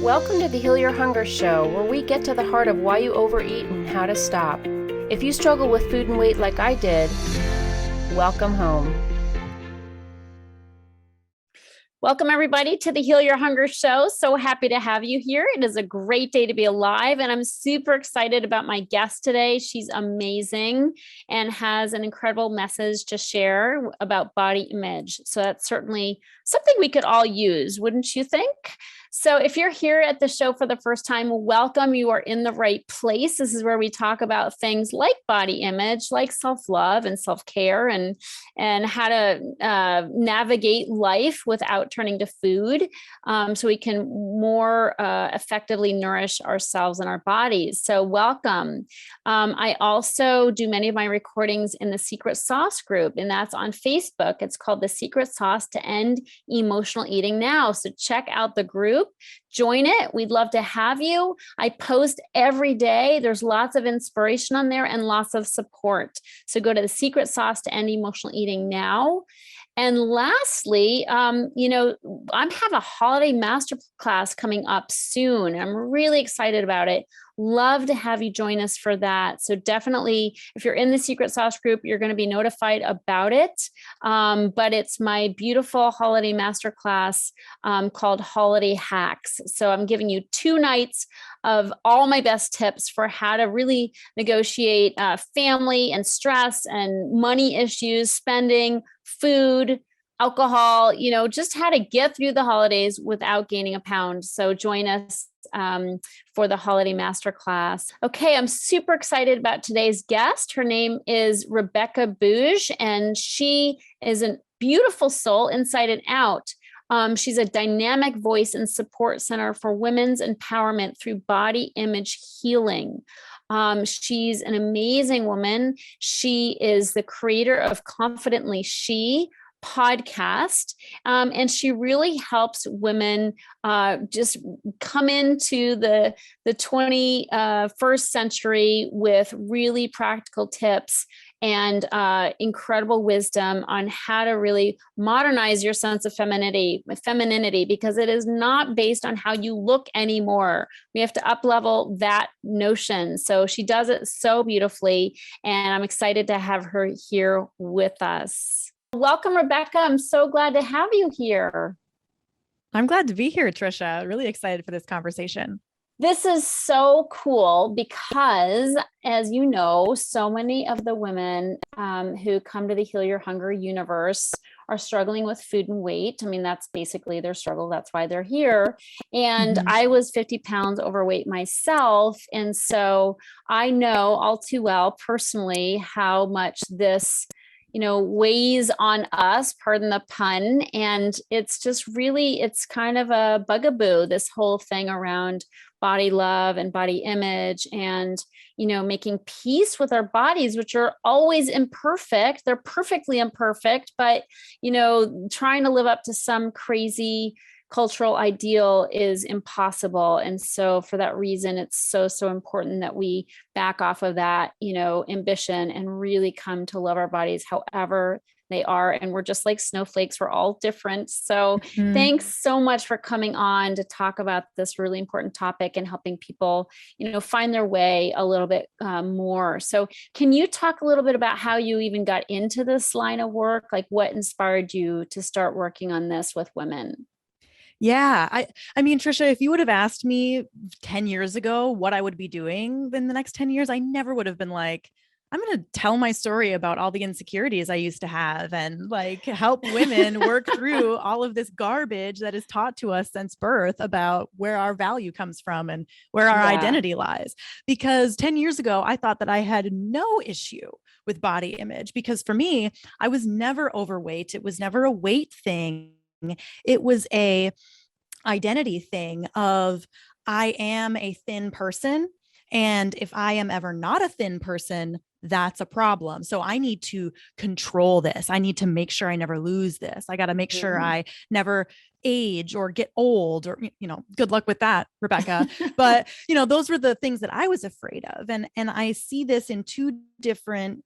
Welcome to the Heal Your Hunger Show, where we get to the heart of why you overeat and how to stop. If you struggle with food and weight like I did, welcome home. Welcome, everybody, to the Heal Your Hunger Show. So happy to have you here. It is a great day to be alive, and I'm super excited about my guest today. She's amazing and has an incredible message to share about body image. So that's certainly something we could all use, wouldn't you think? So if you're here at the show for the first time, welcome. You are in the right place. This is where we talk about things like body image, like self-love and self-care, and how to navigate life without turning to food, so we can more effectively nourish ourselves and our bodies. So welcome. I also do many of my recordings in the Secret Sauce group, and that's on Facebook. It's called The Secret Sauce to End Emotional Eating Now. So check out the group. Join it. We'd love to have you. I post every day. There's lots of inspiration on there and lots of support. So go to The Secret Sauce to End Emotional Eating Now. And lastly, I have a holiday masterclass coming up soon. I'm really excited about it. Love to have you join us for that. So definitely, if you're in the Secret Sauce group, you're going to be notified about it. But it's my beautiful holiday masterclass called Holiday Hacks. So I'm giving you 2 nights of all my best tips for how to really negotiate family and stress and money issues, spending, food, alcohol, just how to get through the holidays without gaining a pound. So join us for the holiday masterclass. Okay, I'm super excited about today's guest. Her name is Rebekah Buege, and she is a beautiful soul inside and out. She's a dynamic voice and support center for women's empowerment through body image healing. She's an amazing woman. She is the creator of Confidently She podcast. And she really helps women just come into the 21st century with really practical tips and incredible wisdom on how to really modernize your sense of femininity, because it is not based on how you look anymore. We have to up-level that notion. So she does it so beautifully, and I'm excited to have her here with us. Welcome, Rebekah. I'm so glad to have you here. I'm glad to be here, Tricia. Really excited for this conversation. This is so cool because, as you know, so many of the women who come to the Heal Your Hunger universe are struggling with food and weight. I mean, that's basically their struggle. That's why they're here. And I was 50 pounds overweight myself. And so I know all too well personally how much this weighs on us, pardon the pun. And it's just really, it's kind of a bugaboo, this whole thing around body love and body image and, making peace with our bodies, which are always imperfect. They're perfectly imperfect, but, trying to live up to some crazy cultural ideal is impossible. And so for that reason, it's so important that we back off of that, ambition and really come to love our bodies however they are. And we're just like snowflakes. We're all different. So thanks so much for coming on to talk about this really important topic and helping people, find their way a little bit more. So can you talk a little bit about how you even got into this line of work? Like what inspired you to start working on this with women? Yeah. I mean, Tricia, if you would have asked me 10 years ago what I would be doing in the next 10 years, I never would have been like, I'm going to tell my story about all the insecurities I used to have and like help women work through all of this garbage that is taught to us since birth about where our value comes from and where our identity lies. Because 10 years ago, I thought that I had no issue with body image because for me, I was never overweight. It was never a weight thing. It was a identity thing of I am a thin person. And if I am ever not a thin person, that's a problem. So I need to control this. I need to make sure I never lose this. I got to make sure I never age or get old or, good luck with that, Rebekah. But, those were the things that I was afraid of. And I see this in two different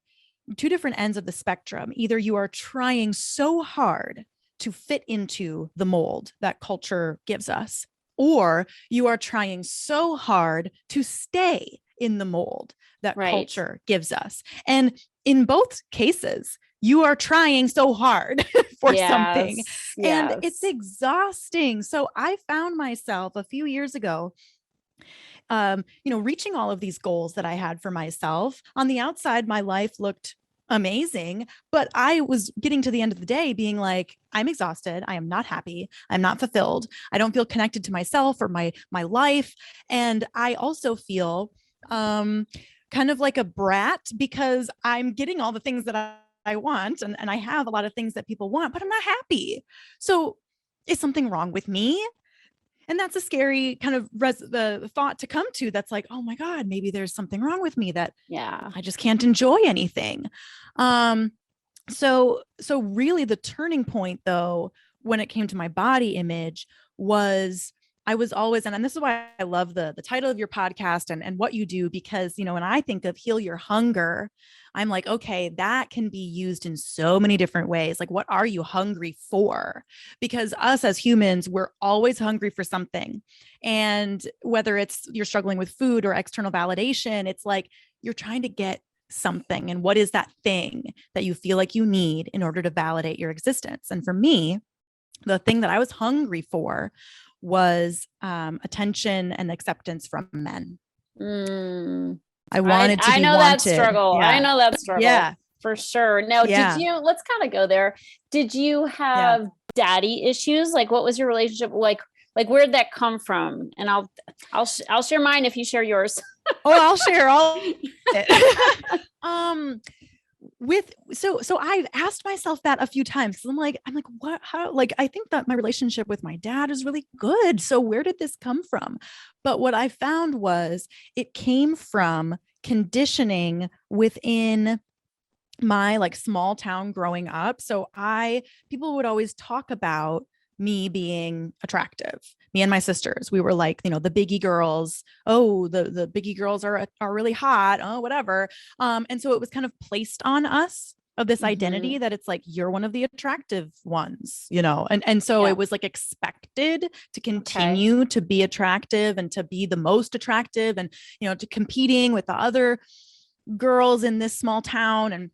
ends of the spectrum. Either you are trying so hard to fit into the mold that culture gives us, or you are trying so hard to stay in the mold that culture gives us. And in both cases, you are trying so hard for something, and it's exhausting. So I found myself a few years ago, reaching all of these goals that I had for myself. On the outside, my life looked amazing, but I was getting to the end of the day being like, I'm exhausted. I am not happy. I'm not fulfilled. I don't feel connected to myself or my life. And I also feel kind of like a brat, because I'm getting all the things that I want, and I have a lot of things that people want, but I'm not happy. So is something wrong with me? And that's a scary kind of the thought to come to. That's like, oh my God, maybe there's something wrong with me, that I just can't enjoy anything. So really the turning point, though, when it came to my body image, was I was always, and this is why I love the title of your podcast and what you do, because, when I think of Heal Your Hunger, I'm like, okay, that can be used in so many different ways. Like, what are you hungry for? Because us as humans, we're always hungry for something. And whether it's you're struggling with food or external validation, it's like you're trying to get something. And what is that thing that you feel like you need in order to validate your existence? And for me, the thing that I was hungry for was attention and acceptance from men. I wanted to be wanted. That struggle. Yeah. I know that struggle. Yeah, for sure. Now, did you, let's kind of go there. Did you have daddy issues? Like, what was your relationship like? Like, where'd that come from? And I'll share mine if you share yours. I'll share all. So I've asked myself that a few times. I'm like, what, how, like, I think that my relationship with my dad is really good. So where did this come from? But what I found was it came from conditioning within my like small town growing up. So people would always talk about me being attractive. Me and my sisters, we were like, the biggie girls. Oh, the biggie girls are really hot. Oh, whatever. And so it was kind of placed on us of this identity that it's like, you're one of the attractive ones, and so it was like expected to continue to be attractive and to be the most attractive, and, to competing with the other girls in this small town, and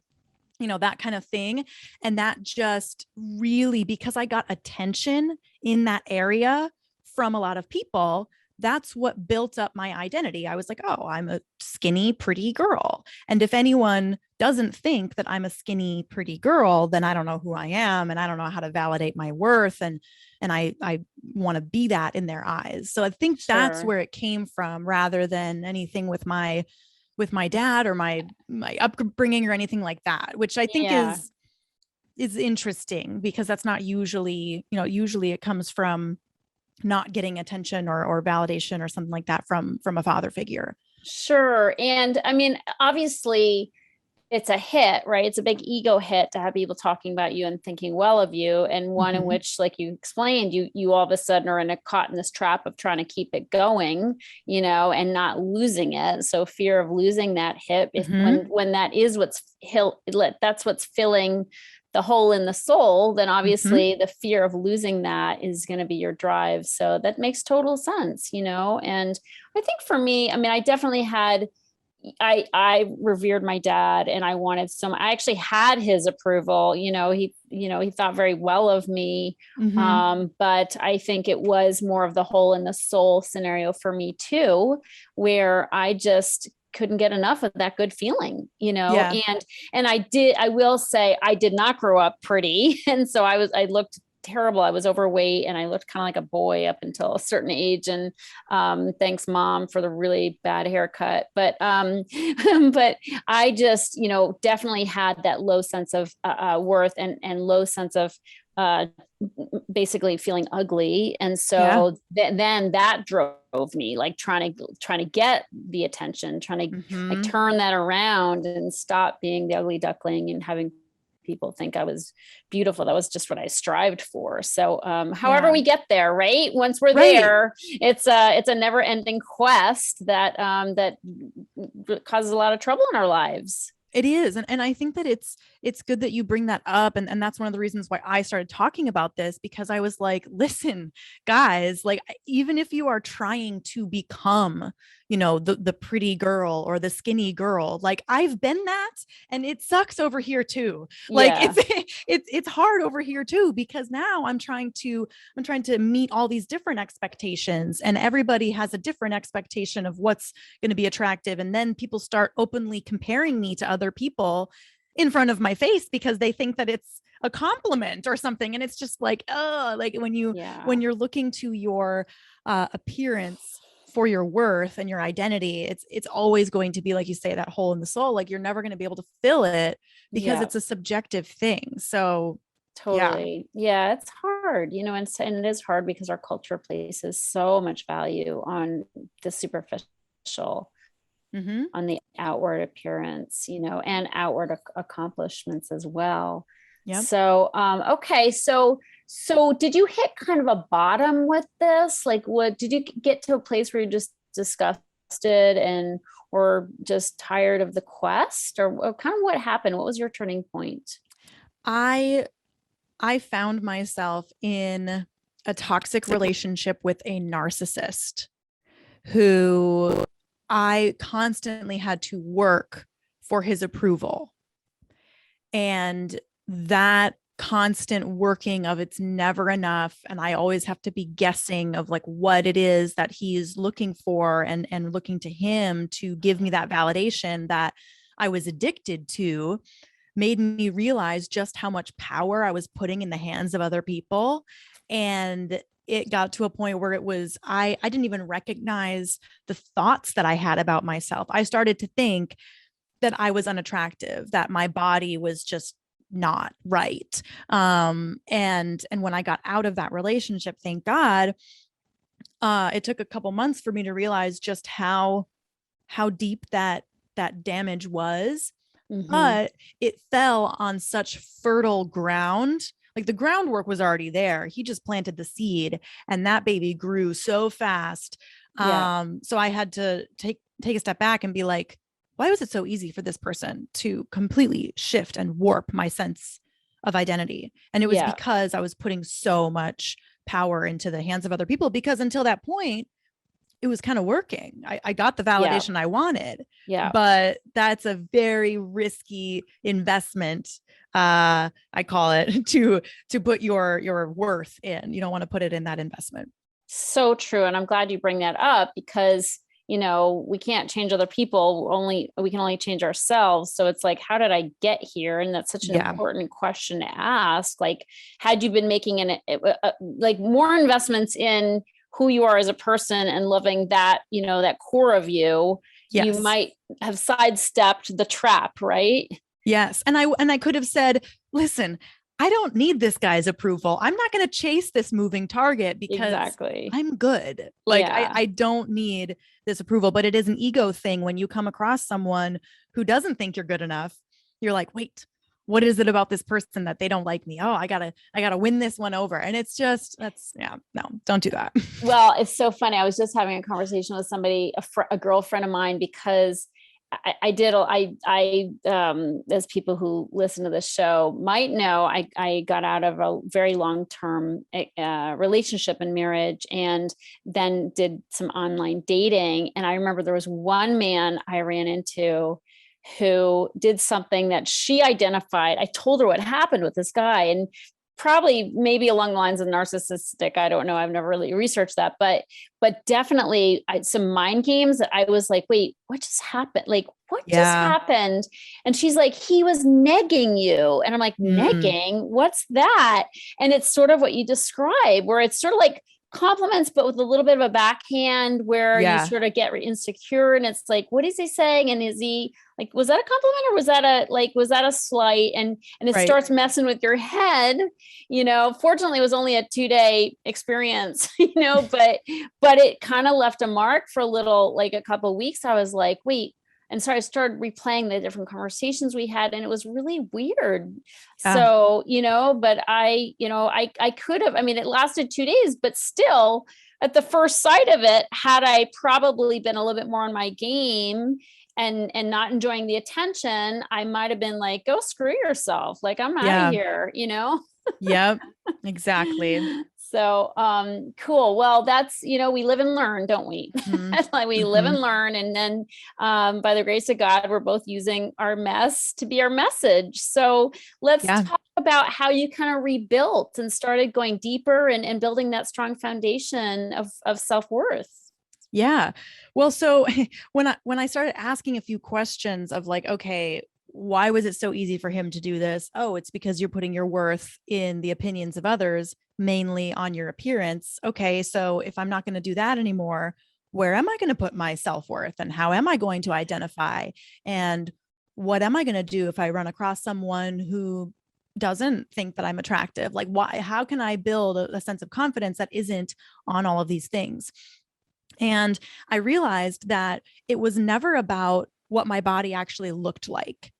that kind of thing. And that just really, because I got attention in that area from a lot of people, that's what built up my identity. I was like, oh, I'm a skinny, pretty girl. And if anyone doesn't think that I'm a skinny, pretty girl, then I don't know who I am. And I don't know how to validate my worth. And I want to be that in their eyes. So I think that's where it came from, rather than anything with my dad or my upbringing or anything like that, which I think is interesting, because that's not usually, usually it comes from not getting attention or validation or something like that from a father figure. Sure. And I mean, obviously it's a hit, right? It's a big ego hit to have people talking about you and thinking well of you. And one in which, like you explained, you all of a sudden are caught in this trap of trying to keep it going, and not losing it. So fear of losing that hit, when that is that's what's filling the hole in the soul, then obviously the fear of losing that is going to be your drive. So that makes total sense, and I think for me, I mean, I definitely had, I revered my dad, and I wanted I actually had his approval, he thought very well of me. But I think it was more of the hole in the soul scenario for me too, where I just couldn't get enough of that good feeling, and I will say I did not grow up pretty. And so I looked terrible. I was overweight and I looked kind of like a boy up until a certain age. And thanks, Mom, for the really bad haircut. But but I just, definitely had that low sense of worth and low sense of basically feeling ugly. And so then that drove me, like trying to get the attention, trying to like turn that around and stop being the ugly duckling and having people think I was beautiful. That was just what I strived for. So, however we get there, right? Once we're there, it's a never ending quest that causes a lot of trouble in our lives. It is. And I think that it's good that you bring that up. And that's one of the reasons why I started talking about this, because I was like, listen, guys, like, even if you are trying to become, the pretty girl or the skinny girl, like I've been that, and it sucks over here too. Like Yeah. it's hard over here too, because now I'm trying to meet all these different expectations, and everybody has a different expectation of what's going to be attractive. And then people start openly comparing me to other people in front of my face because they think that it's a compliment or something. And it's just like, oh, like when you're looking to your appearance for your worth and your identity, it's always going to be, like you say, that hole in the soul. Like you're never going to be able to fill it because it's a subjective thing. So totally. Yeah, it's hard, and it is hard because our culture places so much value on the superficial, on the outward appearance, and outward accomplishments as well. Yep. So, okay. So did you hit kind of a bottom with this? Like, what did you get to a place where you just disgusted or just tired of the quest, or kind of what happened? What was your turning point? I found myself in a toxic relationship with a narcissist who I constantly had to work for his approval. And that constant working of it's never enough. And I always have to be guessing of like what it is that he's looking for, and looking to him to give me that validation that I was addicted to, made me realize just how much power I was putting in the hands of other people. And it got to a point where it was, I didn't even recognize the thoughts that I had about myself. I started to think that I was unattractive, that my body was just not right. And when I got out of that relationship, thank God, it took a couple months for me to realize just how deep that damage was. But it fell on such fertile ground. Like the groundwork was already there. He just planted the seed, and that baby grew so fast. So I had to take a step back and be like, why was it so easy for this person to completely shift and warp my sense of identity? And it was because I was putting so much power into the hands of other people, because until that point, it was kind of working. I got the validation I wanted, but that's a very risky investment. I call it to put your worth in. You don't want to put it in that investment. So true. And I'm glad you bring that up, because, we can't change other people. We can only change ourselves. So it's like, how did I get here? And that's such an important question to ask. Like, had you been making like more investments in who you are as a person and loving that, that core of you, you might have sidestepped the trap, right? Yes. And I could have said, listen, I don't need this guy's approval. I'm not going to chase this moving target because I'm good. Like I don't need this approval, but it is an ego thing. When you come across someone who doesn't think you're good enough, you're like, wait, what is it about this person that they don't like me? Oh, I gotta win this one over. And it's just, no, don't do that. Well, it's so funny. I was just having a conversation with somebody, a girlfriend of mine, because as people who listen to this show might know, I got out of a very long-term relationship and marriage, and then did some online dating. And I remember there was one man I ran into who did something that she identified. I told her what happened with this guy, and probably maybe along the lines of narcissistic. I don't know. I've never really researched that, but definitely some mind games that I was like, wait, what just happened? Like, what just happened? And she's like, he was negging you. And I'm like, negging? What's that? And it's sort of what you describe, where it's sort of like compliments, but with a little bit of a backhand, where you sort of get insecure, and it's like, what is he saying? And is he like, was that a compliment, or was that a slight? And it starts messing with your head, fortunately it was only a 2-day experience, but it kind of left a mark for a couple of weeks. I was like, wait. And so I started replaying the different conversations we had, and it was really weird. So, but I could have, it lasted 2 days, but still at the first sight of it, had I probably been a little bit more on my game and not enjoying the attention, I might've been like, go screw yourself. Like, I'm out Yeah. of here, Yep. Exactly. So, cool. Well, that's, we live and learn, don't we? Mhm. That's like we live and learn. And then, by the grace of God, we're both using our mess to be our message. So let's talk about how you kind of rebuilt and started going deeper and building that strong foundation of self-worth. Yeah. Well, so when I started asking a few questions of like, okay, why was it so easy for him to do this? Oh, it's because you're putting your worth in the opinions of others, mainly on your appearance. Okay, so if I'm not going to do that anymore, where am I going to put my self-worth, and how am I going to identify? And what am I going to do if I run across someone who doesn't think that I'm attractive? Like, why, how can I build a sense of confidence that isn't on all of these things? And I realized that it was never about what my body actually looked like,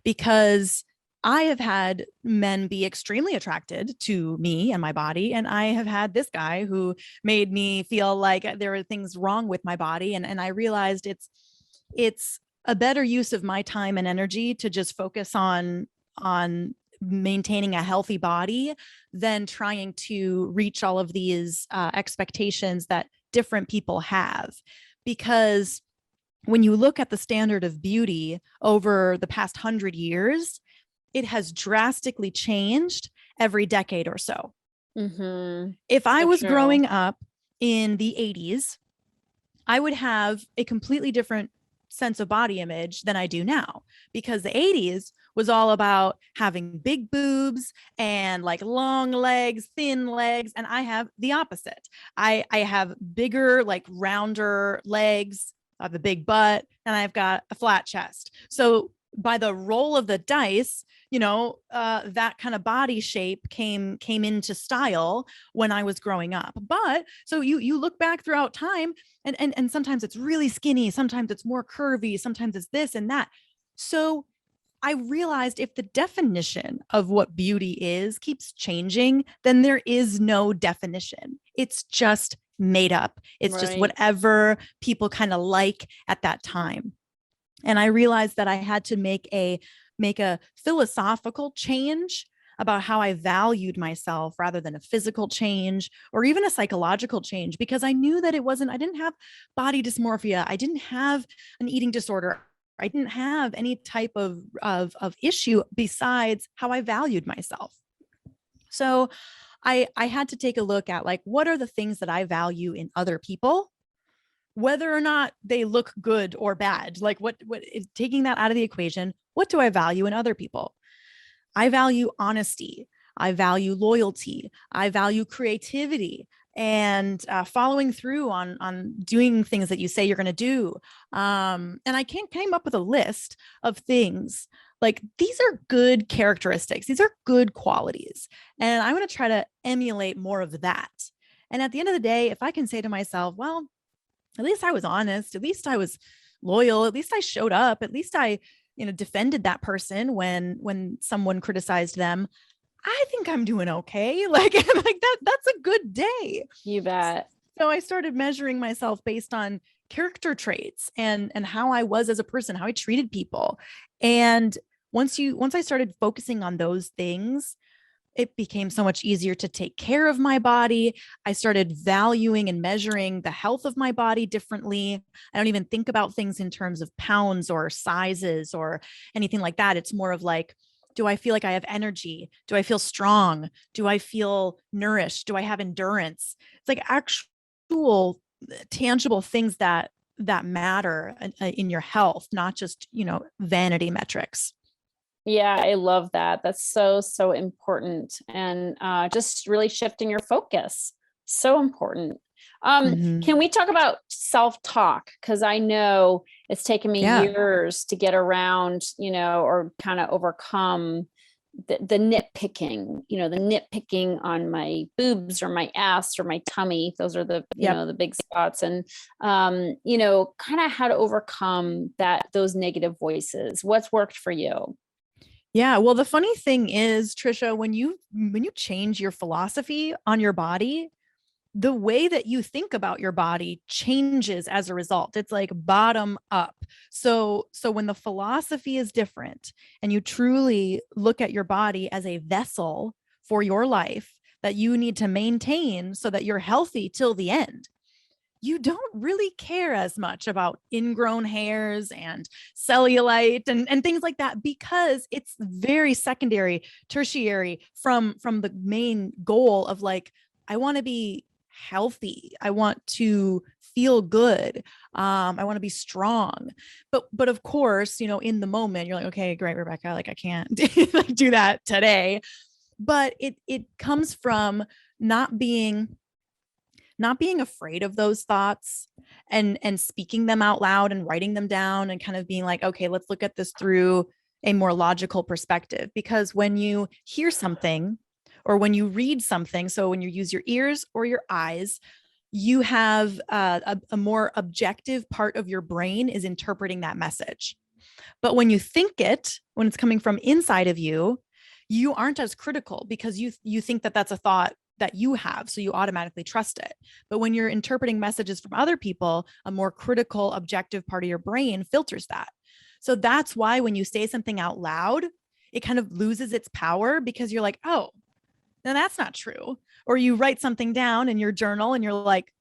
because I have had men be extremely attracted to me and my body. And I have had this guy who made me feel like there were things wrong with my body. And I realized it's a better use of my time and energy to just focus on maintaining a healthy body than trying to reach all of these expectations that different people have. Because when you look at the standard of beauty over the past 100 years, it has drastically changed every decade or so. If I was growing up in the 80s, I would have a completely different sense of body image than I do now, because the 80s was all about having big boobs and like long legs, thin legs. And I have the opposite. I have bigger, like rounder legs, I have a big butt, and I've got a flat chest. So by the roll of the dice, that kind of body shape came into style when I was growing up. But so you look back throughout time, and sometimes it's really skinny, sometimes it's more curvy, sometimes it's this and that. So I realized if the definition of what beauty is keeps changing, then there is no definition. It's just made up. It's just whatever people kind of like at that time. And I realized that I had to make a philosophical change about how I valued myself rather than a physical change or even a psychological change, because I knew that I didn't have body dysmorphia. I didn't have an eating disorder. I didn't have any type of issue besides how I valued myself. So I had to take a look at like, what are the things that I value in other people, whether or not they look good or bad. Like what is taking that out of the equation? What do I value in other people? I value honesty. I value loyalty. I value creativity and following through on doing things that you say you're going to do. And I came up with a list of things like, these are good characteristics. These are good qualities. And I'm going to try to emulate more of that. And at the end of the day, if I can say to myself, well, at least I was honest, at least I was loyal, at least I showed up, at least I, defended that person when someone criticized them, I think I'm doing okay. Like that's a good day. You bet. So I started measuring myself based on character traits and how I was as a person, how I treated people. And once I started focusing on those things, it became so much easier to take care of my body. I started valuing and measuring the health of my body differently. I don't even think about things in terms of pounds or sizes or anything like that. It's more of like, do I feel like I have energy? Do I feel strong? Do I feel nourished? Do I have endurance? It's like actual tangible things that matter in your health, not just, vanity metrics. Yeah, I love that. That's so, so important. And just really shifting your focus. So important. Can we talk about self-talk? Because I know it's taken me years to get around, or kind of overcome the nitpicking, the nitpicking on my boobs or my ass or my tummy. Those are the, the big spots. And, kind of how to overcome those negative voices. What's worked for you? Yeah. Well, the funny thing is, Tricia, when you change your philosophy on your body, the way that you think about your body changes as a result. It's like bottom up. So when the philosophy is different and you truly look at your body as a vessel for your life that you need to maintain so that you're healthy till the end, you don't really care as much about ingrown hairs and cellulite and things like that, because it's very secondary, tertiary from the main goal of like, I want to be healthy. I want to feel good. I want to be strong. But of course, in the moment you're like, okay, great, Rebekah, like I can't like do that today. But it comes from not being afraid of those thoughts and speaking them out loud and writing them down and kind of being like, okay, let's look at this through a more logical perspective. Because when you hear something or when you read something, so when you use your ears or your eyes, you have a more objective part of your brain is interpreting that message. But when you think it, when it's coming from inside of you, you aren't as critical because you think that that's a thought that you have, so you automatically trust it. But when you're interpreting messages from other people, a more critical, objective part of your brain filters that. So that's why when you say something out loud, it kind of loses its power because you're like, oh, no, that's not true. Or you write something down in your journal and you're like,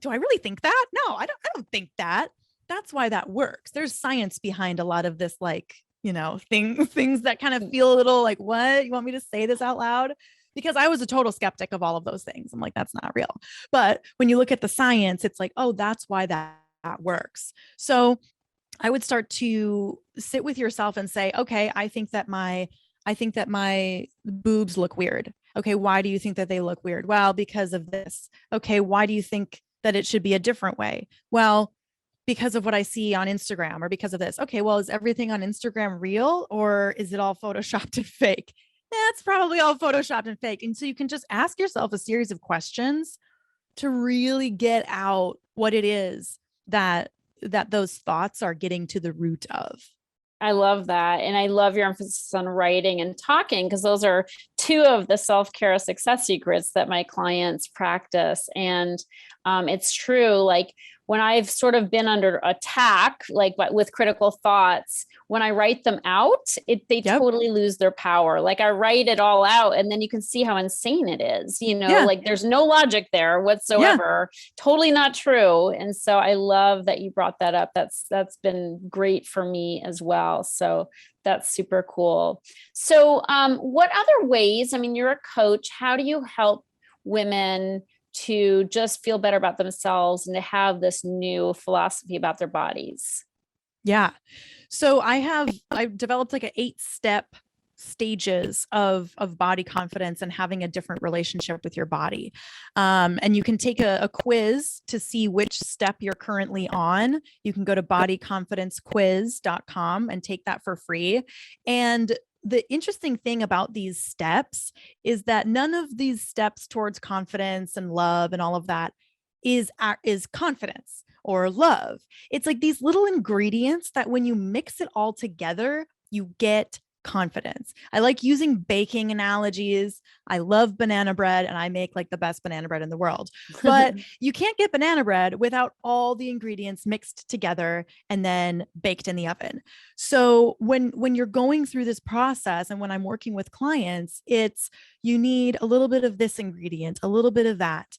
do I really think that? No, I don't think that. That's why that works. There's science behind a lot of this, like, things that kind of feel a little like, what? You want me to say this out loud? Because I was a total skeptic of all of those things. I'm like, that's not real. But when you look at the science, it's like, oh, that's why that works. So I would start to sit with yourself and say, okay, I think that my boobs look weird. Okay, why do you think that they look weird? Well, because of this. Okay, why do you think that it should be a different way? Well, because of what I see on Instagram, or because of this. Okay, well, is everything on Instagram real, or is it all photoshopped and fake? That's probably all photoshopped and fake. And so you can just ask yourself a series of questions to really get out what it is that those thoughts are getting to the root of. I love that. And I love your emphasis on writing and talking, because those are two of the self-care success secrets that my clients practice. And it's true. Like when I've sort of been under attack, like with critical thoughts, when I write them out, they totally lose their power. Like I write it all out and then you can see how insane it is, like there's no logic there whatsoever. Totally not true. And so I love that you brought that up. That's been great for me as well. So that's super cool. So what other ways, you're a coach, how do you help women to just feel better about themselves and to have this new philosophy about their bodies? Yeah. So I've developed like 8-step stages of body confidence and having a different relationship with your body. And you can take a quiz to see which step you're currently on. You can go to bodyconfidencequiz.com and take that for free. And the interesting thing about these steps is that none of these steps towards confidence and love and all of that is confidence or love. It's like these little ingredients that when you mix it all together, you get confidence. I like using baking analogies. I love banana bread and I make like the best banana bread in the world, but you can't get banana bread without all the ingredients mixed together and then baked in the oven. So when you're going through this process and when I'm working with clients, you need a little bit of this ingredient, a little bit of that.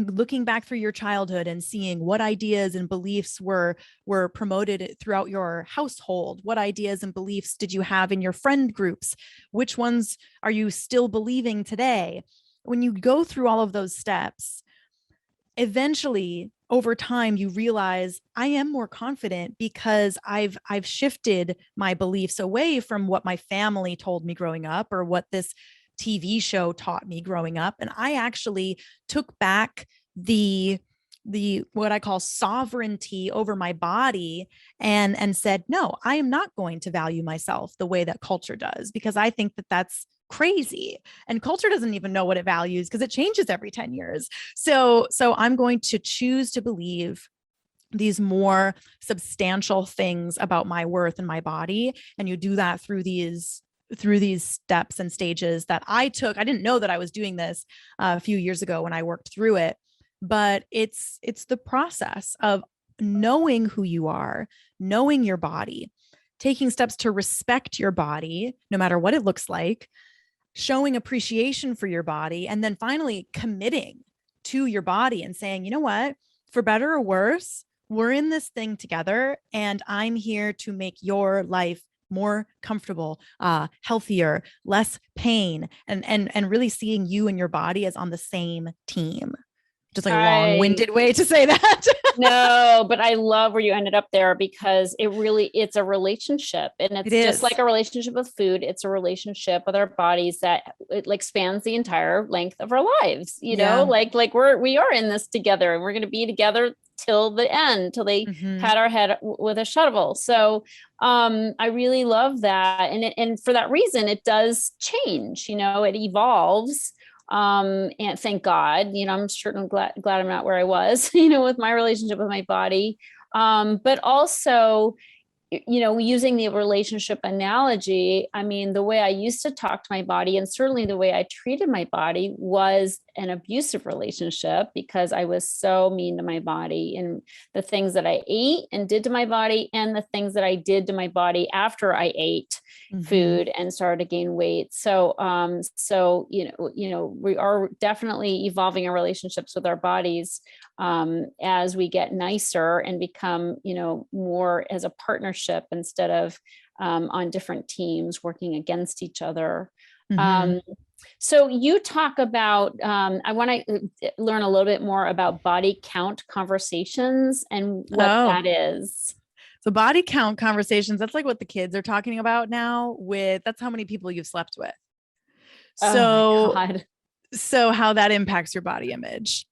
Looking back through your childhood and seeing what ideas and beliefs were promoted throughout your household. What ideas and beliefs did you have in your friend groups? Which ones are you still believing today? When you go through all of those steps, eventually over time, you realize I am more confident because I've shifted my beliefs away from what my family told me growing up or what this TV show taught me growing up. And I actually took back the what I call sovereignty over my body and said, no, I am not going to value myself the way that culture does, because I think that that's crazy. And culture doesn't even know what it values because it changes every 10 years. So I'm going to choose to believe these more substantial things about my worth and my body. And you do that through these through these steps and stages that I took. I didn't know that I was doing this a few years ago when I worked through it, but it's the process of knowing who you are, knowing your body, taking steps to respect your body, no matter what it looks like, showing appreciation for your body, and then finally committing to your body and saying, you know what, for better or worse, we're in this thing together, and I'm here to make your life more comfortable, healthier, less pain, and really seeing you and your body as on the same team. Just like a long-winded way to say that. No, but I love where you ended up there, because it's a relationship, and it's just like a relationship with food. It's a relationship with our bodies that it like spans the entire length of our lives, you know, like we are in this together, and we're going to be together till the end, till they pat our head with a shovel. So, I really love that. And for that reason, it does change, you know, it evolves. And thank God, you know, I'm certainly glad I'm not where I was, you know, with my relationship with my body. But also, you know, using the relationship analogy, I mean, the way I used to talk to my body, and certainly the way I treated my body, was an abusive relationship, because I was so mean to my body, and the things that I ate and did to my body, and the things that I did to my body after I ate food and started to gain weight. So, you know, we are definitely evolving our relationships with our bodies, as we get nicer and become, you know, more as a partnership instead of, on different teams working against each other. So you talk about, I want to learn a little bit more about body count conversations and what that is. So body count conversations, that's like what the kids are talking about now that's how many people you've slept with. So, so how that impacts your body image.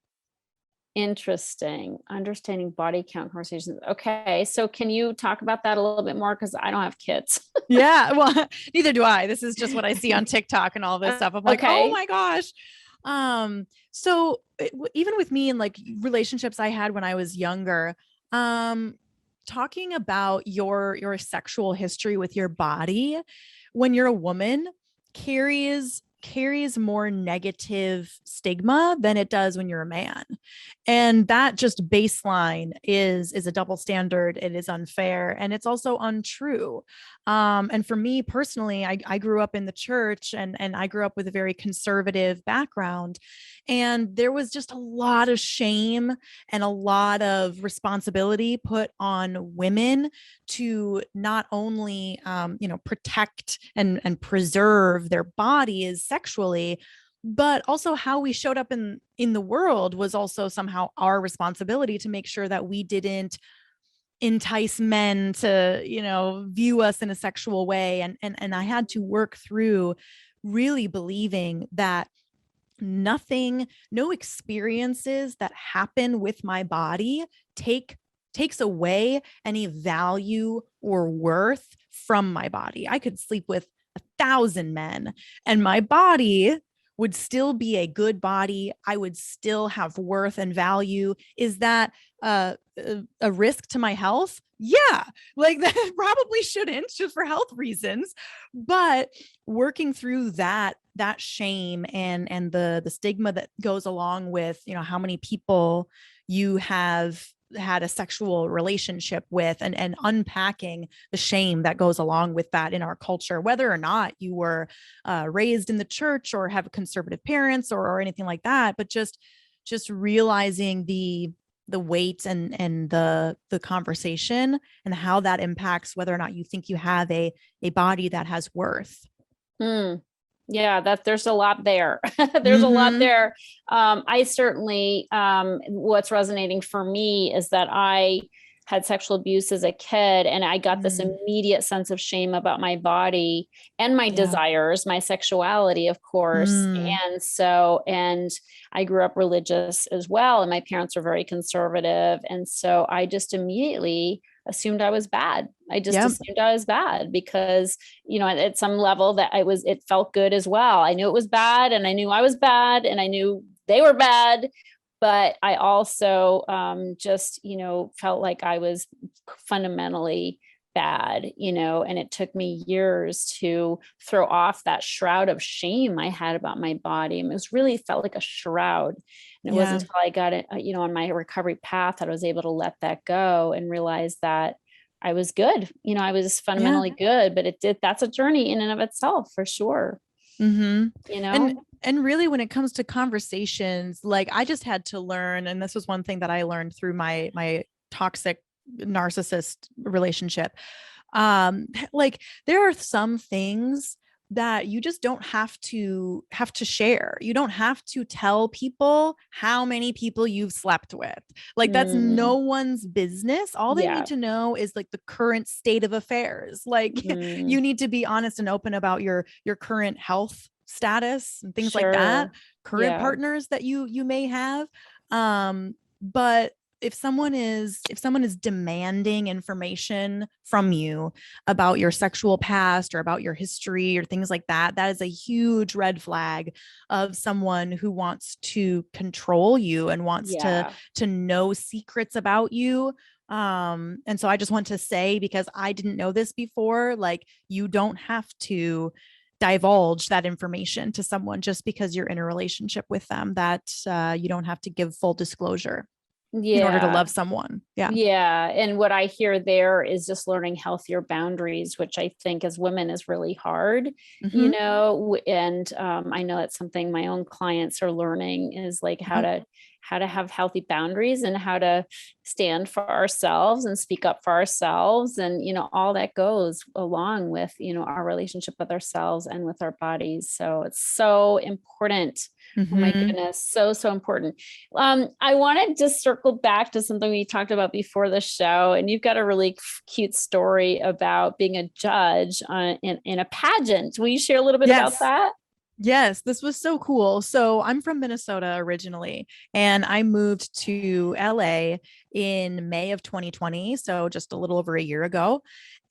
Interesting. Understanding body count conversations. Okay. So can you talk about that a little bit more? Because I don't have kids. Yeah. Well, neither do I. This is just what I see on TikTok and all this stuff. I'm like, oh my gosh. So even with me and like relationships I had when I was younger, talking about your sexual history with your body when you're a woman carries more negative stigma than it does when you're a man. And that just baseline is a double standard. It is unfair. And it's also untrue. And for me personally, I grew up in the church, and I grew up with a very conservative background. And there was just a lot of shame and a lot of responsibility put on women to not only, protect and preserve their bodies sexually, but also how we showed up in the world was also somehow our responsibility to make sure that we didn't entice men to, view us in a sexual way. And I had to work through really believing that no experiences that happen with my body takes away any value or worth from my body. I could sleep with 1,000 men and my body would still be a good body. I would still have worth and value. Is that a risk to my health? Yeah, like that probably shouldn't, just for health reasons. But working through that shame and the stigma that goes along with, how many people you have had a sexual relationship with, and unpacking the shame that goes along with that in our culture, whether or not you were raised in the church or have conservative parents or anything like that, but just realizing the weight and the conversation and how that impacts whether or not you think you have a body that has worth. Yeah, there's a lot there. There's a lot there. I certainly, what's resonating for me is that I had sexual abuse as a kid, and I got this immediate sense of shame about my body and my desires, my sexuality, of course. And I grew up religious as well, and my parents were very conservative. And so I just immediately assumed I was bad. I just assumed I was bad because, at some level that it felt good as well. I knew it was bad, and I knew I was bad, and I knew they were bad. But I also just, felt like I was fundamentally bad, and it took me years to throw off that shroud of shame I had about my body. And it was really felt like a shroud. And it wasn't until I got it, on my recovery path that I was able to let that go and realize that I was good. I was fundamentally good, but that's a journey in and of itself for sure. And really, when it comes to conversations, like I just had to learn, and this was one thing that I learned through my toxic narcissist relationship. Like there are some things that you just don't have to share. You don't have to tell people how many people you've slept with. Like that's no one's business. All they need to know is like the current state of affairs. Like you need to be honest and open about your current health status and things like that, current partners that you may have. But if someone is demanding information from you about your sexual past or about your history or things like that, that is a huge red flag of someone who wants to control you and wants to know secrets about you. And so I just want to say, because I didn't know this before, like you don't have to divulge that information to someone just because you're in a relationship with them, that you don't have to give full disclosure in order to love someone. Yeah. And what I hear there is just learning healthier boundaries, which I think as women is really hard, and I know that's something my own clients are learning is like how to have healthy boundaries and how to stand for ourselves and speak up for ourselves. And, all that goes along with, our relationship with ourselves and with our bodies. So it's so important. Oh my goodness. So, so important. I wanted to circle back to something we talked about before the show, and you've got a really cute story about being a judge in a pageant. Will you share a little bit about that? Yes, this was so cool. So I'm from Minnesota originally, and I moved to LA in May of 2020. So just a little over a year ago.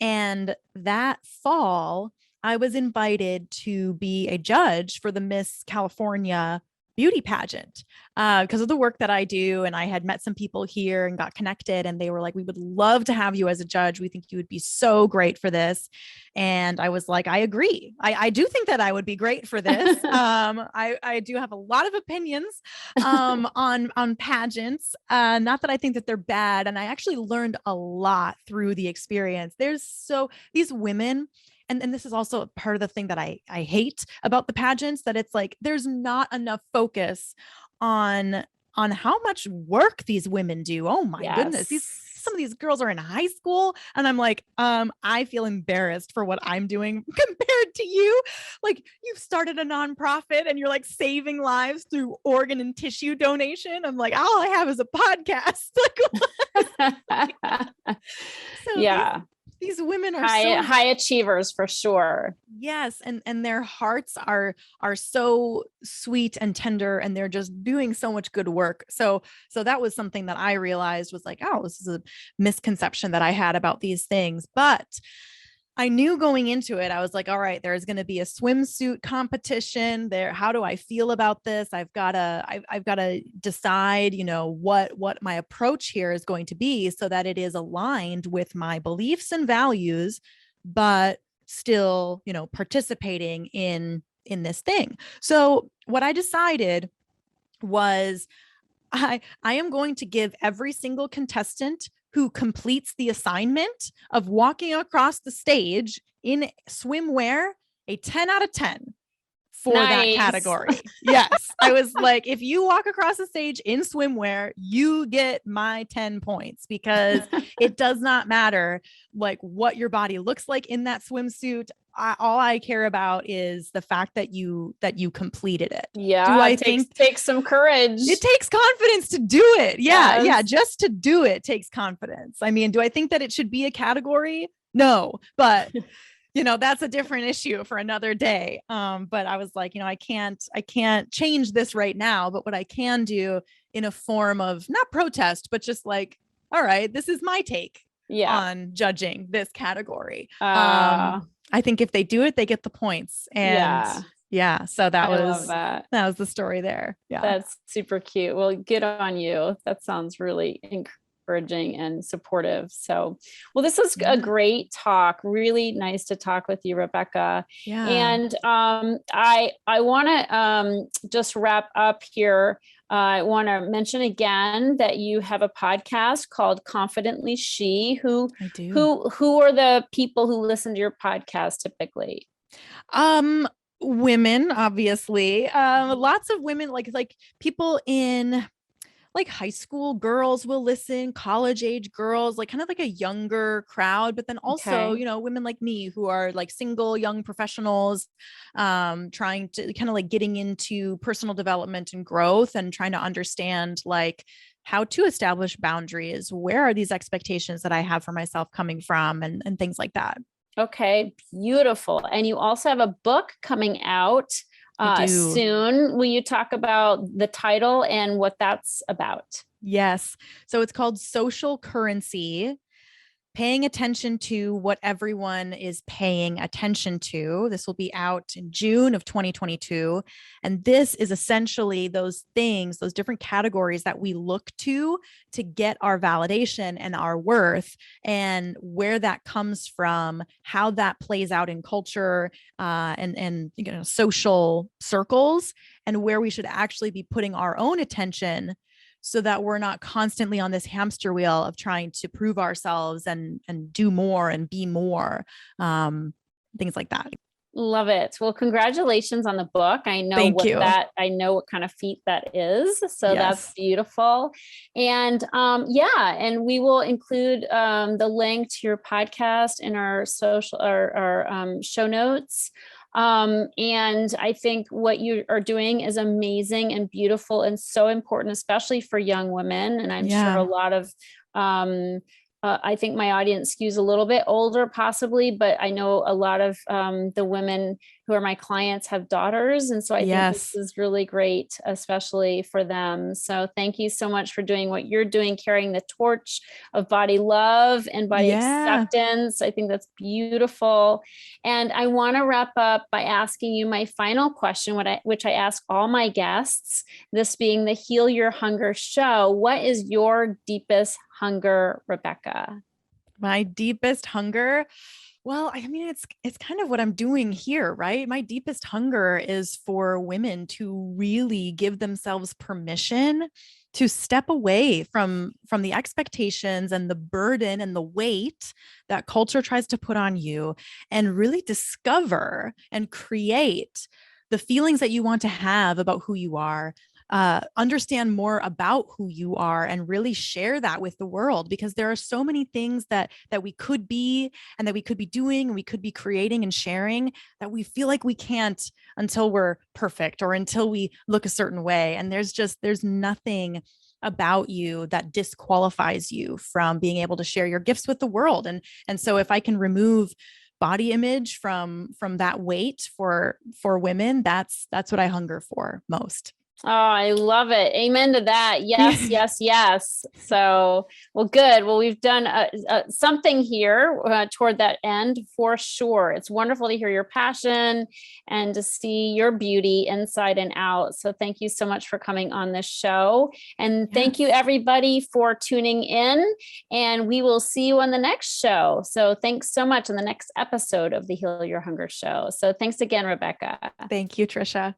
And that fall, I was invited to be a judge for the Miss California beauty pageant because of the work that I do. And I had met some people here and got connected, and they were like, we would love to have you as a judge. We think you would be so great for this. And I was like, I agree. I do think that I would be great for this. I do have a lot of opinions on pageants. Not that I think that they're bad. And I actually learned a lot through the experience. These women, and this is also part of the thing that I hate about the pageants, that it's like, there's not enough focus on how much work these women do. Oh my goodness. Some of these girls are in high school, and I'm like, I feel embarrassed for what I'm doing compared to you. Like, you've started a nonprofit and you're like saving lives through organ and tissue donation. I'm like, all I have is a podcast. These women are high achievers for sure. Yes. And their hearts are so sweet and tender, and they're just doing so much good work. So that was something that I realized was like, oh, this is a misconception that I had about these things. But I knew going into it, I was like, all right, there's going to be a swimsuit competition there. How do I feel about this? I've got to decide, what my approach here is going to be so that it is aligned with my beliefs and values, but still, participating in this thing. So what I decided was I am going to give every single contestant who completes the assignment of walking across the stage in swimwear a 10 out of 10 for that category. Yes. I was like, if you walk across the stage in swimwear, you get my 10 points, because it does not matter like what your body looks like in that swimsuit. All I care about is the fact that you completed it. Yeah. Do I think takes some courage? It takes confidence to do it. Yeah. Yes. Yeah. Just to do it takes confidence. I mean, do I think that it should be a category? No, but that's a different issue for another day. But I was like, I can't change this right now, but what I can do in a form of not protest, but just like, all right, this is my take on judging this category. I think if they do it, they get the points. And so that was the story there. Yeah. That's super cute. Well, good on you. That sounds really encouraging and supportive. So, well, this was a great talk. Really nice to talk with you, Rebekah. Yeah. And I want to just wrap up here. I want to mention again that you have a podcast called Confidently She. Who are the people who listen to your podcast typically? Women, obviously. Lots of women, like people in like high school girls will listen, college age girls, like kind of like a younger crowd, but then also, women like me who are like single young professionals, trying to kind of like getting into personal development and growth and trying to understand like how to establish boundaries. Where are these expectations that I have for myself coming from and things like that. Okay, beautiful. And you also have a book coming out soon. Will you talk about the title and what that's about? Yes. So it's called Social Currency: Paying Attention to What Everyone is Paying Attention to. This will be out in June of 2022. And this is essentially those things, those different categories that we look to get our validation and our worth, and where that comes from, how that plays out in culture, and social circles, and where we should actually be putting our own attention, so that we're not constantly on this hamster wheel of trying to prove ourselves and do more and be more, things like that. Love it. Well, congratulations on the book. I know what kind of feat that is. So That's beautiful. And and we will include the link to your podcast in our social our show notes. And I think what you are doing is amazing and beautiful and so important, especially for young women. And I'm sure a lot of, I think my audience skews a little bit older possibly, but I know a lot of the women who are my clients have daughters. And so I think this is really great, especially for them. So thank you so much for doing what you're doing, carrying the torch of body love and body acceptance. I think that's beautiful. And I want to wrap up by asking you my final question, which I ask all my guests, this being the Heal Your Hunger show. What is your deepest hunger, Rebekah? My deepest hunger? Well, I mean, it's kind of what I'm doing here, right? My deepest hunger is for women to really give themselves permission to step away from the expectations and the burden and the weight that culture tries to put on you, and really discover and create the feelings that you want to have about who you are. Understand more about who you are and really share that with the world, because there are so many things that we could be and that we could be doing and we could be creating and sharing that we feel like we can't until we're perfect or until we look a certain way. And there's nothing about you that disqualifies you from being able to share your gifts with the world. And so if I can remove body image from that weight for women, that's what I hunger for most. Oh, I love it. Amen to that. Yes, yes, yes. So, well, good. Well, we've done something here toward that end for sure. It's wonderful to hear your passion and to see your beauty inside and out. So thank you so much for coming on this show. And thank you everybody for tuning in, and we will see you on the next show. So thanks so much on the next episode of the Heal Your Hunger show. So thanks again, Rebekah. Thank you, Tricia.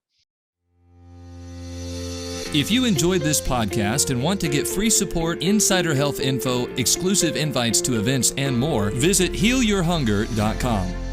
If you enjoyed this podcast and want to get free support, insider health info, exclusive invites to events, and more, visit healyourhunger.com.